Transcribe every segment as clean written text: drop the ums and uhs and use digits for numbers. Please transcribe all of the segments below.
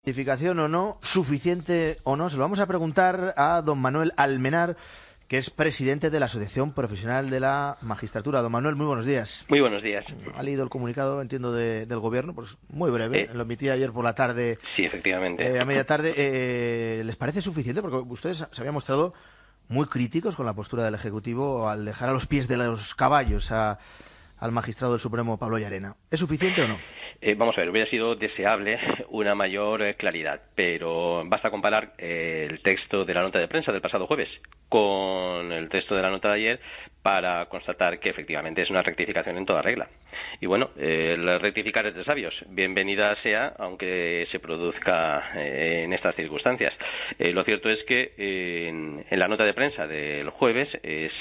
¿Justificación o no? ¿Suficiente o no? Se lo vamos a preguntar a don Manuel Almenar, que es presidente de la Asociación Profesional de la Magistratura. Don Manuel, muy buenos días. Muy buenos días. Ha leído el comunicado, entiendo, del Gobierno, pues muy breve, lo emití ayer por la tarde. Sí, efectivamente. A media tarde. ¿Les parece suficiente? Porque ustedes se habían mostrado muy críticos con la postura del Ejecutivo al dejar a los pies de los caballos al magistrado del Supremo, Pablo Llarena. ¿Es suficiente o no? Vamos a ver, hubiera sido deseable una mayor claridad, pero basta comparar el texto de la nota de prensa del pasado jueves con el texto de la nota de ayer para constatar que efectivamente es una rectificación en toda regla. Y bueno, el rectificar es de sabios. Bienvenida sea, aunque se produzca en estas circunstancias. Lo cierto es que en la nota de prensa del jueves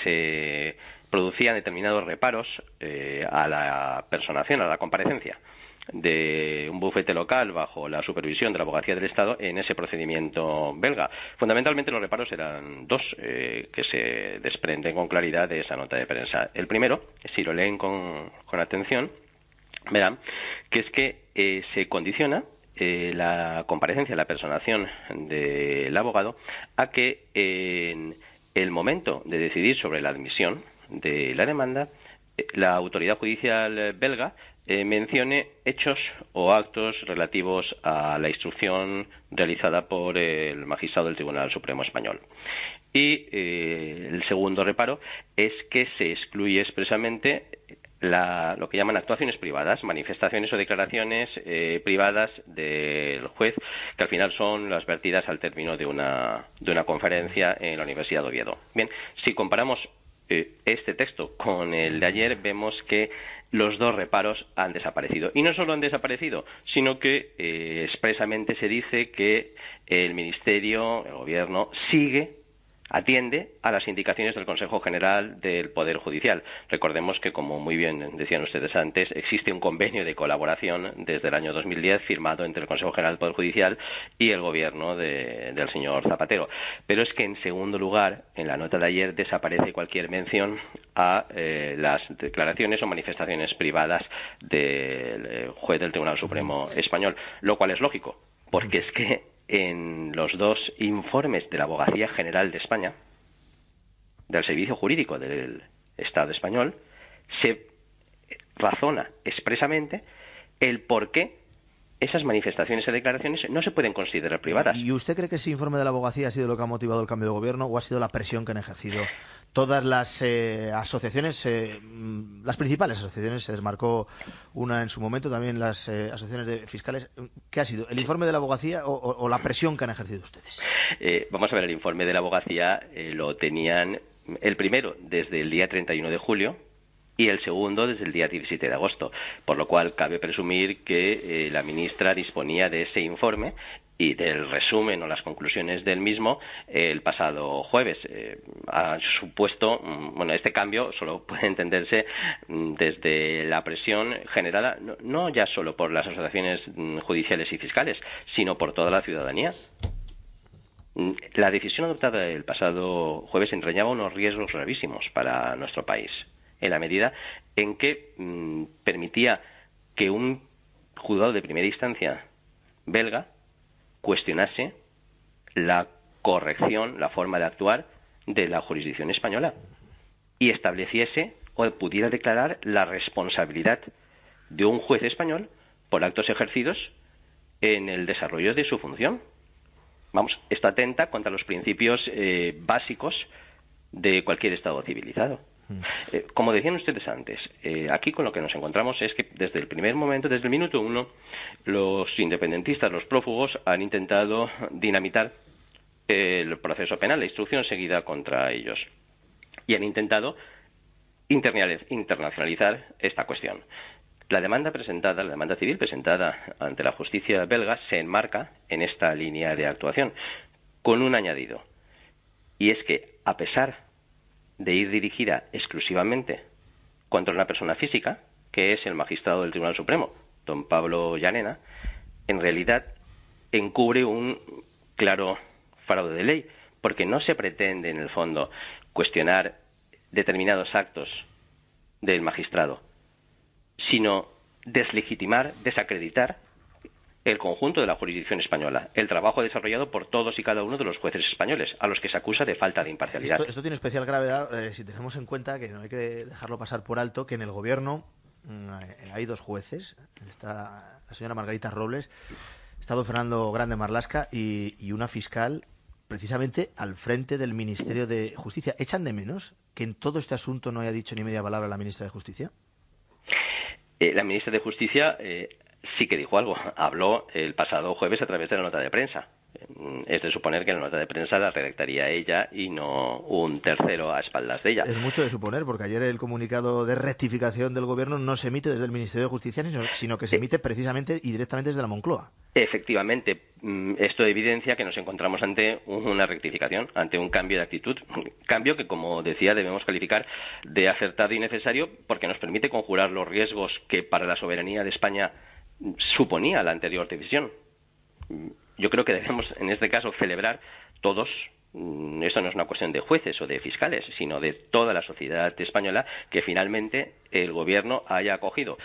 se producían determinados reparos a la personación, a la comparecencia de un bufete local bajo la supervisión de la Abogacía del Estado en ese procedimiento belga. Fundamentalmente los reparos eran dos que se desprenden con claridad de esa nota de prensa. El primero, si lo leen con atención, verán que es que se condiciona la comparecencia, la personación del abogado a que en el momento de decidir sobre la admisión de la demanda, la autoridad judicial belga mencione hechos o actos relativos a la instrucción realizada por el magistrado del Tribunal Supremo Español. Y el segundo reparo es que se excluye expresamente lo que llaman actuaciones privadas, manifestaciones o declaraciones privadas del juez, que al final son las vertidas al término de una conferencia en la Universidad de Oviedo. Bien, si comparamos este texto con el de ayer, vemos que los dos reparos han desaparecido. Y no solo han desaparecido, sino que expresamente se dice que el Ministerio, el Gobierno, atiende a las indicaciones del Consejo General del Poder Judicial. Recordemos que, como muy bien decían ustedes antes, existe un convenio de colaboración desde el año 2010 firmado entre el Consejo General del Poder Judicial y el Gobierno del señor Zapatero. Pero es que, en segundo lugar, en la nota de ayer desaparece cualquier mención a las declaraciones o manifestaciones privadas del juez del Tribunal Supremo Español, lo cual es lógico, porque es que en los dos informes de la Abogacía General de España, del Servicio Jurídico del Estado español, se razona expresamente el por qué esas manifestaciones y declaraciones no se pueden considerar privadas. ¿Y usted cree que ese informe de la abogacía ha sido lo que ha motivado el cambio de gobierno o ha sido la presión que han ejercido todas las asociaciones, las principales asociaciones? Se desmarcó una en su momento, también las asociaciones de fiscales. ¿Qué ha sido? ¿El informe de la abogacía o la presión que han ejercido ustedes? Vamos a ver, el informe de la abogacía lo tenían el primero desde el día 31 de julio, y el segundo desde el día 17 de agosto, por lo cual cabe presumir que la ministra disponía de ese informe y del resumen o las conclusiones del mismo el pasado jueves. Ha supuesto, este cambio solo puede entenderse desde la presión generada, no ya solo por las asociaciones judiciales y fiscales, sino por toda la ciudadanía. La decisión adoptada el pasado jueves entrañaba unos riesgos gravísimos para nuestro país, en la medida en que permitía que un juzgado de primera instancia belga cuestionase la corrección, la forma de actuar de la jurisdicción española y estableciese o pudiera declarar la responsabilidad de un juez español por actos ejercidos en el desarrollo de su función. Esto atenta contra los principios básicos de cualquier Estado civilizado. Como decían ustedes antes, aquí con lo que nos encontramos es que desde el primer momento, desde el minuto uno, los independentistas, los prófugos, han intentado dinamitar el proceso penal, la instrucción seguida contra ellos, y han intentado internacionalizar esta cuestión. La demanda civil presentada ante la justicia belga se enmarca en esta línea de actuación, con un añadido, y es que, a pesar de ir dirigida exclusivamente contra una persona física, que es el magistrado del Tribunal Supremo, don Pablo Llarena, en realidad encubre un claro fraude de ley, porque no se pretende, en el fondo, cuestionar determinados actos del magistrado, sino deslegitimar, desacreditar el conjunto de la jurisdicción española, el trabajo desarrollado por todos y cada uno de los jueces españoles, a los que se acusa de falta de imparcialidad. Esto tiene especial gravedad si tenemos en cuenta que no hay que dejarlo pasar por alto, que en el Gobierno hay 2 jueces. Está la señora Margarita Robles, está don Fernando Grande Marlasca y una fiscal precisamente al frente del Ministerio de Justicia. ¿Echan de menos que en todo este asunto no haya dicho ni media palabra la ministra de Justicia? La ministra de Justicia sí que dijo algo. Habló el pasado jueves a través de la nota de prensa. Es de suponer que la nota de prensa la redactaría ella y no un tercero a espaldas de ella. Es mucho de suponer, porque ayer el comunicado de rectificación del Gobierno no se emite desde el Ministerio de Justicia, sino que se emite precisamente y directamente desde la Moncloa. Efectivamente, esto evidencia que nos encontramos ante una rectificación, ante un cambio de actitud, un cambio que, como decía, debemos calificar de acertado y necesario porque nos permite conjurar los riesgos que para la soberanía de España suponía la anterior decisión. Yo creo que debemos, en este caso, celebrar todos. Esto no es una cuestión de jueces o de fiscales, sino de toda la sociedad española, que finalmente el Gobierno haya acogido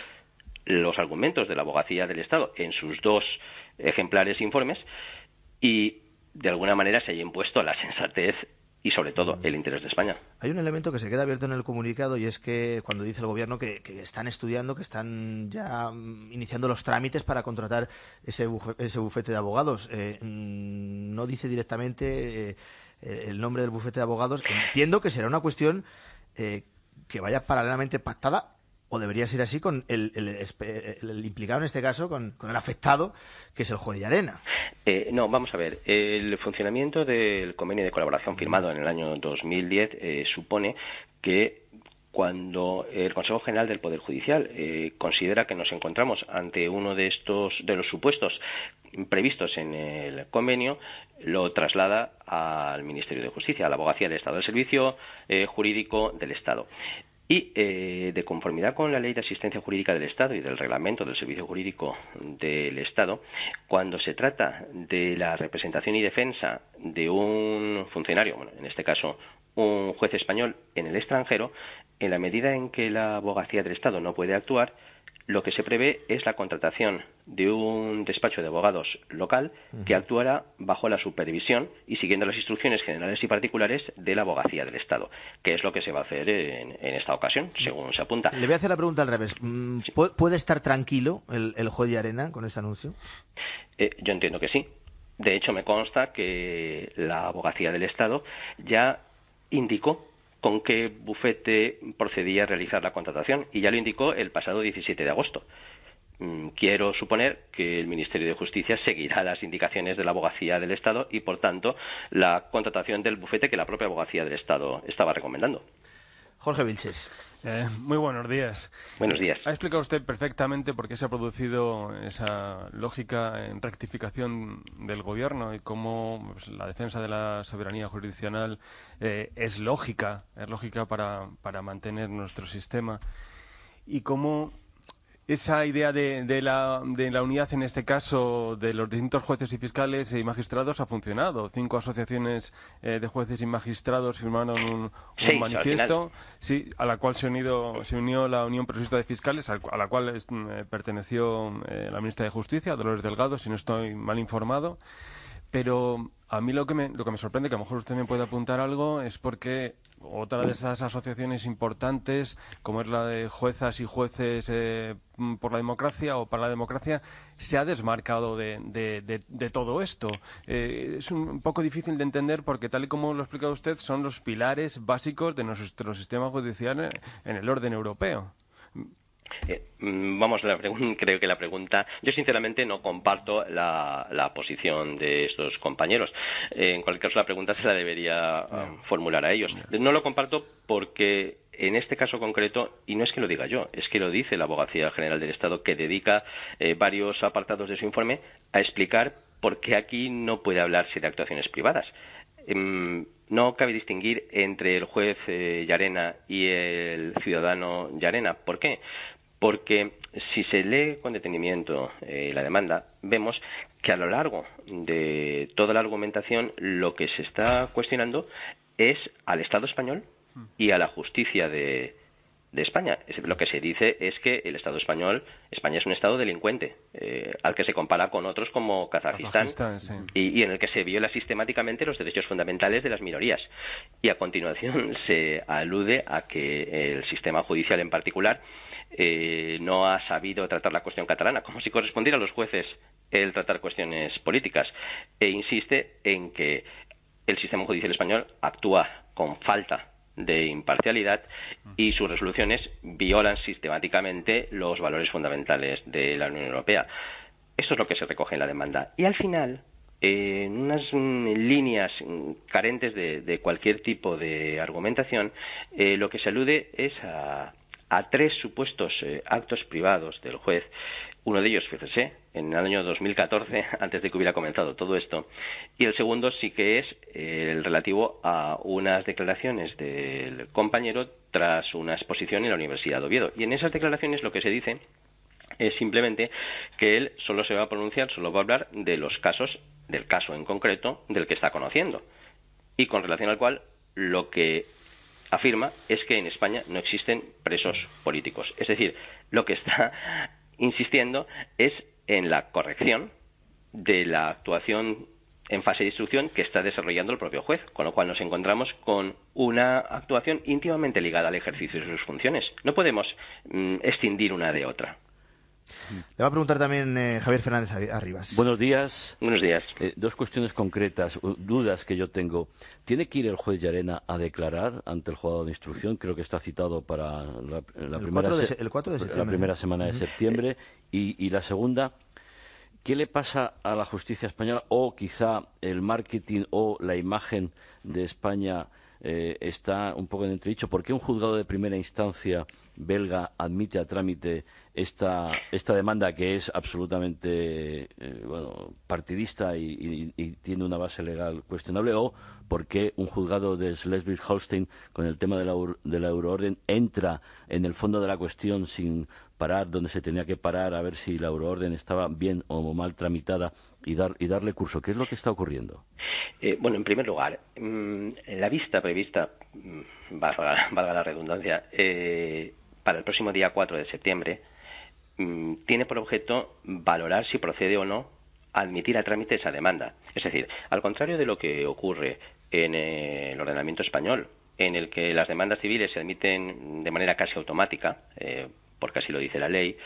los argumentos de la Abogacía del Estado en sus 2 ejemplares informes y, de alguna manera, se haya impuesto la sensatez y, sobre todo, el interés de España. Hay un elemento que se queda abierto en el comunicado y es que cuando dice el Gobierno que están estudiando, que están ya iniciando los trámites para contratar ese bufete de abogados. No dice directamente el nombre del bufete de abogados. Entiendo que será una cuestión que vaya paralelamente pactada, o debería ser así, con el implicado en este caso, con el afectado, que es el juez Llarena. No, vamos a ver. El funcionamiento del convenio de colaboración firmado en el año 2010 supone que cuando el Consejo General del Poder Judicial considera que nos encontramos ante uno de los supuestos previstos en el convenio, lo traslada al Ministerio de Justicia, a la Abogacía del Estado, al Servicio Jurídico del Estado. Y, de conformidad con la Ley de Asistencia Jurídica del Estado y del Reglamento del Servicio Jurídico del Estado, cuando se trata de la representación y defensa de un funcionario, bueno, en este caso un juez español en el extranjero, en la medida en que la Abogacía del Estado no puede actuar, lo que se prevé es la contratación de un despacho de abogados local que actuará bajo la supervisión y siguiendo las instrucciones generales y particulares de la Abogacía del Estado, que es lo que se va a hacer en esta ocasión, según se apunta. Le voy a hacer la pregunta al revés. ¿Puede estar tranquilo el juez Llarena con este anuncio? Yo entiendo que sí. De hecho, me consta que la Abogacía del Estado ya indicó con qué bufete procedía a realizar la contratación, y ya lo indicó el pasado 17 de agosto. Quiero suponer que el Ministerio de Justicia seguirá las indicaciones de la Abogacía del Estado y, por tanto, la contratación del bufete que la propia Abogacía del Estado estaba recomendando. Jorge Vilches. Muy buenos días. Buenos días. Ha explicado usted perfectamente por qué se ha producido esa lógica en rectificación del Gobierno y cómo la defensa de la soberanía jurisdiccional es lógica para mantener nuestro sistema, y cómo esa idea de la unidad, en este caso, de los distintos jueces y fiscales y magistrados ha funcionado. 5 asociaciones de jueces y magistrados firmaron un manifiesto, sí, a la cual se unió la Unión Progresista de Fiscales, a la cual perteneció la ministra de Justicia, Dolores Delgado, si no estoy mal informado. Pero a mí lo que me sorprende, que a lo mejor usted me puede apuntar algo, es porque otra de esas asociaciones importantes, como es la de juezas y jueces por la democracia o para la democracia, se ha desmarcado de todo esto. Es un poco difícil de entender porque, tal y como lo ha explicado usted, son los pilares básicos de nuestro sistema judicial en el orden europeo. Vamos, creo que la pregunta... Yo, sinceramente, no comparto la posición de estos compañeros. En cualquier caso, la pregunta se la debería formular a ellos. No lo comparto porque, en este caso concreto, y no es que lo diga yo, es que lo dice la Abogacía General del Estado, que dedica varios apartados de su informe a explicar por qué aquí no puede hablarse de actuaciones privadas. No cabe distinguir entre el juez Llarena y el ciudadano Llarena. ¿Por qué? Porque si se lee con detenimiento la demanda, vemos que a lo largo de toda la argumentación lo que se está cuestionando es al Estado español y a la justicia de de España. Lo que se dice es que el Estado español, España es un Estado delincuente, al que se compara con otros como Kazajistán, sí. y en el que se viola sistemáticamente los derechos fundamentales de las minorías. Y a continuación se alude a que el sistema judicial en particular no ha sabido tratar la cuestión catalana, como si correspondiera a los jueces el tratar cuestiones políticas, e insiste en que el sistema judicial español actúa con falta de imparcialidad y sus resoluciones violan sistemáticamente los valores fundamentales de la Unión Europea. Eso es lo que se recoge en la demanda. Y al final, en unas líneas carentes de cualquier tipo de argumentación, lo que se alude es a tres supuestos actos privados del juez. Uno de ellos, fíjese, en el año 2014, antes de que hubiera comenzado todo esto, y el segundo sí que es el relativo a unas declaraciones del compañero tras una exposición en la Universidad de Oviedo. Y en esas declaraciones lo que se dice es simplemente que él solo se va a pronunciar, solo va a hablar de los casos, del caso en concreto del que está conociendo, y con relación al cual lo que afirma es que en España no existen presos políticos. Es decir, lo que está insistiendo es en la corrección de la actuación en fase de instrucción que está desarrollando el propio juez, con lo cual nos encontramos con una actuación íntimamente ligada al ejercicio de sus funciones. No podemos escindir una de otra. Le va a preguntar también Javier Fernández Arribas. Buenos días. Buenos días. Dos cuestiones concretas, dudas que yo tengo. ¿Tiene que ir el juez Llarena a declarar ante el juzgado de instrucción? Creo que está citado para el 4 de septiembre. La primera semana de septiembre. Y la segunda, ¿qué le pasa a la justicia española, o quizá el marketing o la imagen de España está un poco en entredicho? ¿Por qué un juzgado de primera instancia belga admite a trámite esta demanda, que es absolutamente partidista y tiene una base legal cuestionable? ¿O por qué un juzgado de Schleswig-Holstein, con el tema de la euroorden, entra en el fondo de la cuestión sin parar donde se tenía que parar a ver si la euroorden estaba bien o mal tramitada y darle curso? ¿Qué es lo que está ocurriendo? Bueno, en primer lugar, la vista prevista, valga la redundancia, para el próximo día 4 de septiembre, tiene por objeto valorar si procede o no admitir a trámite esa demanda. Es decir, al contrario de lo que ocurre en el ordenamiento español, en el que las demandas civiles se admiten de manera casi automática, porque así lo dice la ley,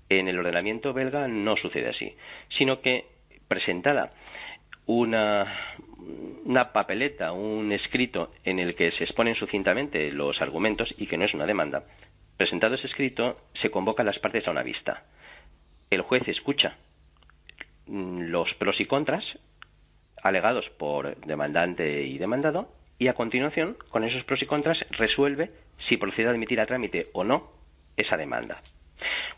en el ordenamiento belga no sucede así, sino que presentada una papeleta, un escrito en el que se exponen sucintamente los argumentos y que no es una demanda, presentado ese escrito, se convoca a las partes a una vista. El juez escucha los pros y contras alegados por demandante y demandado, y a continuación, con esos pros y contras, resuelve si procede a admitir a trámite o no esa demanda,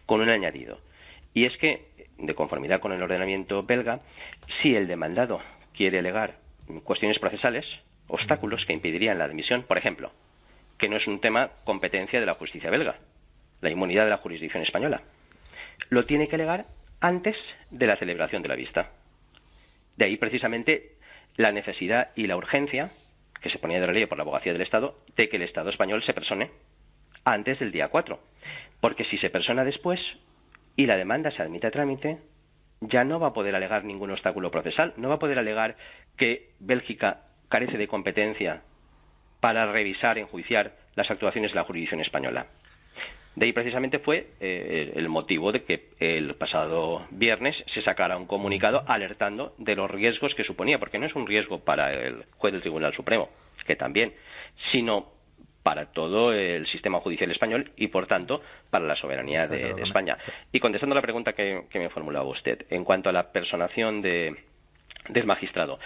con un añadido. Y es que, de conformidad con el ordenamiento belga, si el demandado quiere alegar cuestiones procesales, obstáculos que impedirían la admisión, por ejemplo, que no es un tema competencia de la justicia belga, la inmunidad de la jurisdicción española, lo tiene que alegar antes de la celebración de la vista. De ahí precisamente la necesidad y la urgencia que se ponía de relieve por la Abogacía del Estado de que el Estado español se persone antes del día 4, porque si se persona después y la demanda se admite a trámite, ya no va a poder alegar ningún obstáculo procesal, no va a poder alegar que Bélgica carece de competencia para revisar, enjuiciar las actuaciones de la jurisdicción española. De ahí precisamente fue el motivo de que el pasado viernes se sacara un comunicado alertando de los riesgos que suponía, porque no es un riesgo para el juez del Tribunal Supremo, que también, sino para todo el sistema judicial español y, por tanto, para la soberanía de España. Y contestando a la pregunta que me formulaba usted, en cuanto a la personación del magistrado,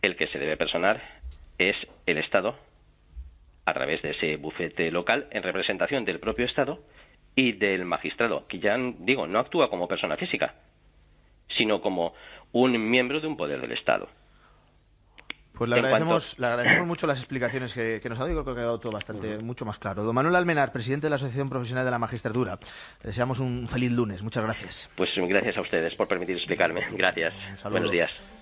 el que se debe personar es el Estado, a través de ese bufete local, en representación del propio Estado y del magistrado, que ya digo, no actúa como persona física, sino como un miembro de un poder del Estado. Pues le agradecemos mucho las explicaciones que nos ha dado, y creo que ha quedado todo mucho más claro. Don Manuel Almenar, presidente de la Asociación Profesional de la Magistratura, le deseamos un feliz lunes. Muchas gracias. Pues gracias a ustedes por permitir explicarme. Gracias. Buenos días.